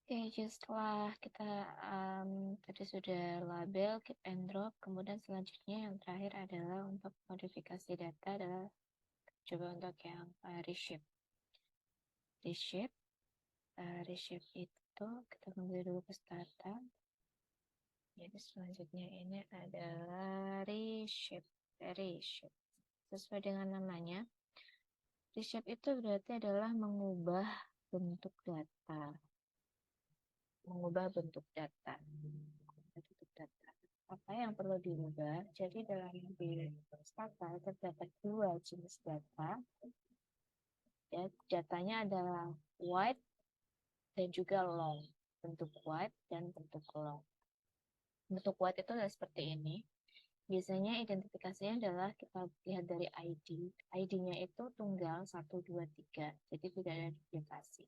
Oke, jadi setelah kita tadi sudah label, keep and drop, kemudian selanjutnya yang terakhir adalah untuk modifikasi data adalah coba untuk yang reshape. Reshape itu kita kembali dulu ke startup. Jadi selanjutnya ini adalah reshape. Sesuai dengan namanya, reshape itu berarti adalah mengubah bentuk data. Apa yang perlu diubah? Jadi dalam di Stata terdapat dua jenis data. Ya, datanya adalah wide dan juga long. Bentuk wide dan bentuk long. Bentuk wide itu adalah seperti ini. Biasanya identifikasinya adalah kita lihat dari ID. ID-nya itu tunggal 1, 2, 3. Jadi tidak ada duplikasi.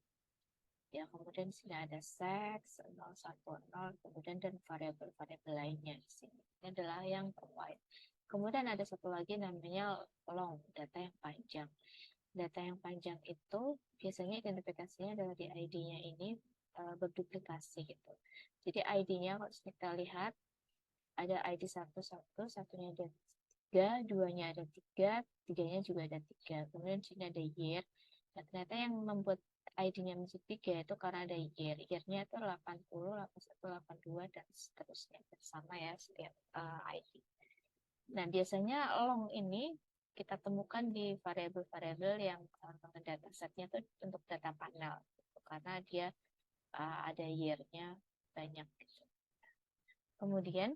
Ya, kemudian di sini ada sex, 0, 1, 0, kemudian dan variabel-variabel lainnya di sini. Ini adalah yang wide. Kemudian ada satu lagi namanya long, data yang panjang. Data yang panjang itu biasanya identifikasinya adalah di ID-nya ini berduplikasi gitu. Jadi ID-nya kalau kita lihat ada ID 1, satunya ada 3, duanya ada 3, tiganya juga ada 3. Kemudian di sini ada year. Nah, ternyata yang membuat ID-nya menjadi 3 itu karena ada year. Year-nya itu 80, 81, 82, dan seterusnya. Sama ya setiap ID. Nah, biasanya long ini kita temukan di variabel-variabel yang datasetnya itu untuk data panel. Karena dia ada year-nya banyak. Gitu. Kemudian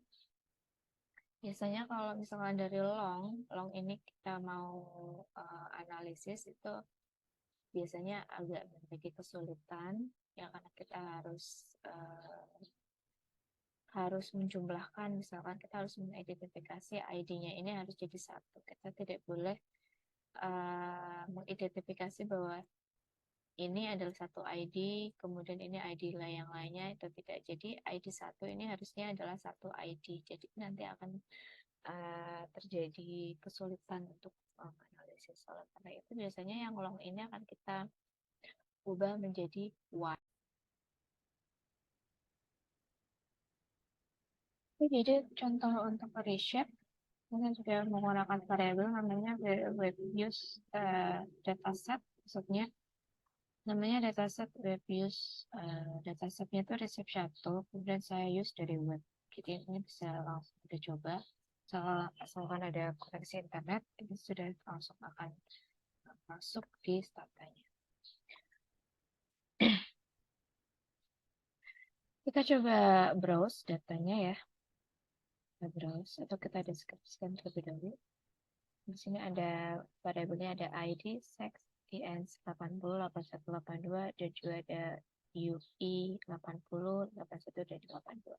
biasanya kalau misalkan dari long ini kita mau analisis itu biasanya agak memiliki kesulitan ya karena kita harus menjumlahkan, misalkan kita harus mengidentifikasi ID-nya ini harus jadi satu. Kita tidak boleh mengidentifikasi bahwa ini adalah satu ID, kemudian ini ID yang lainnya itu tidak. Jadi ID satu ini harusnya adalah satu ID. Jadi nanti akan terjadi kesulitan untuk analisis. Oleh karena itu biasanya yang long ini akan kita ubah menjadi wide. Jadi contoh untuk reshape, kita juga menggunakan variabel namanya web use dataset, maksudnya namanya dataset web use datasetnya itu reshape 1, kemudian saya use dari web. Jadi ini bisa langsung kita coba. Asalkan ada koneksi internet, ini sudah langsung akan masuk di statanya. Kita coba browse datanya ya. Kita browse atau kita deskripsikan terlebih dahulu. Di sini ada variabelnya ada ID, sex, IN 80, 81, 82, dan juga ada UI 80, 81, dan 82.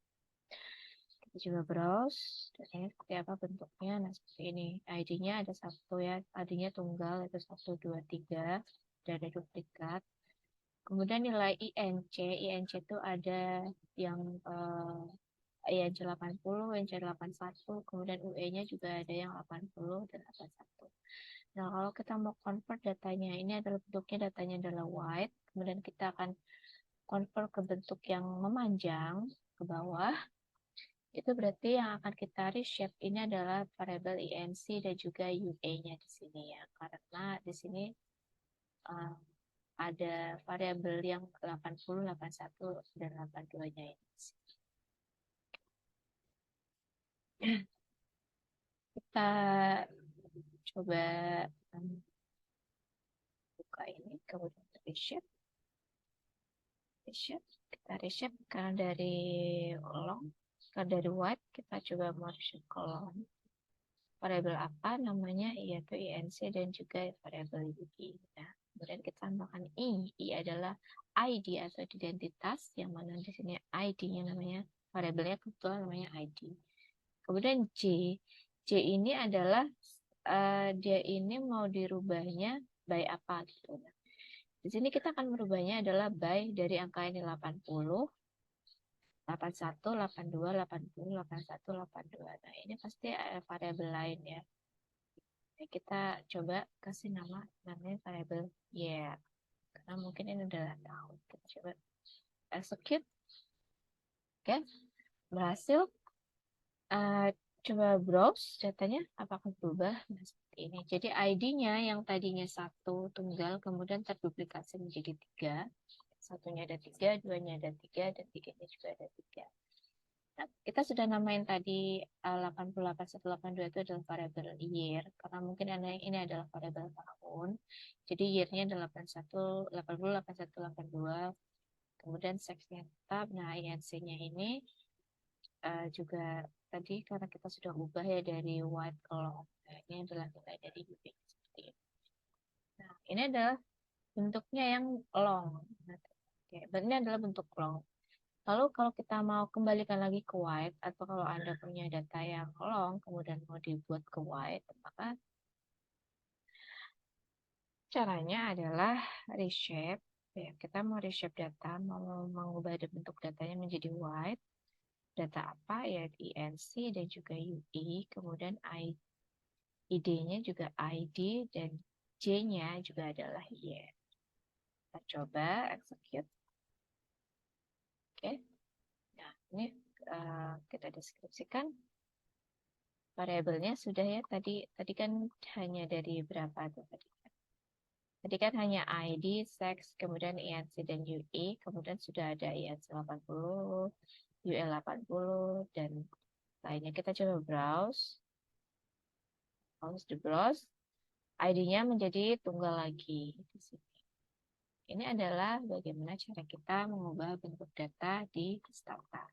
Kita coba browse, datanya seperti apa bentuknya. Nah, seperti ini. ID-nya ada satu ya, ID-nya tunggal, itu 1, 2, 3, dan ada duplikat. Kemudian nilai INC itu ada yang INC 80, INC 81, kemudian UE-nya juga ada yang 80 dan 81. Nah, kalau kita mau convert datanya, ini adalah bentuknya datanya adalah wide, kemudian kita akan convert ke bentuk yang memanjang ke bawah. Itu berarti yang akan kita reshape ini adalah variabel INC dan juga UE-nya di sini ya. Karena di sini uh, ada variabel yang 80, 81, dan 82-nya ini. Kita coba buka ini, kemudian reshape. Kita reshape karena dari long, karena dari wide, kita coba mau reshape ke long. Variabel apa namanya, yaitu INC dan juga variabel UI. Nah, kemudian kita tambahkan I adalah ID atau identitas, yang mana di sini ID-nya namanya, variabelnya kebetulan namanya ID. Kemudian J ini adalah dia ini mau dirubahnya by apa gitu. Nah, di sini kita akan merubahnya adalah by dari angka ini 80, 81, 82, 80, 81, 82. Nah, ini pasti variabel lain ya. Nah, kita coba kasih namanya variabel year. Karena mungkin ini udah tahu. Kita coba execute. Oke, berhasil. Coba browse datanya apakah berubah. Nah, seperti ini. Jadi ID-nya yang tadinya 1 tunggal kemudian terduplikasi menjadi 3. Satunya ada 3, duanya ada 3, dan 3-nya juga ada 3. Nah, kita sudah namain tadi 88182 itu adalah variabel year karena mungkin ini adalah variabel tahun. Jadi year-nya adalah 81, 80, 81, 82. Kemudian sex-nya tetap. Nah, INC-nya ini juga tadi karena kita sudah ubah ya dari white ke long. Nah, ini adalah nilai dari UP seperti ini. Nah, ini adalah bentuknya yang long. Nah, oke, ini adalah bentuk long. Lalu kalau kita mau kembalikan lagi ke white atau kalau Anda punya data yang long kemudian mau dibuat ke white, maka caranya adalah reshape. Ya, kita mau reshape data, mau mengubah bentuk datanya menjadi white. Data apa? Ya INC dan juga UI, kemudian ID-nya juga ID dan J-nya juga adalah year. Kita coba execute. Oke. Nah, ini kita deskripsikan. Variabelnya sudah ya tadi kan hanya dari berapa tuh tadi? Tadi kan hanya ID, sex, kemudian INC dan UE, kemudian sudah ada INC 80, UL 80 dan lainnya. Kita coba browse. Browse the browse. ID-nya menjadi tunggal lagi di sini. Ini adalah bagaimana cara kita mengubah bentuk data di Stata.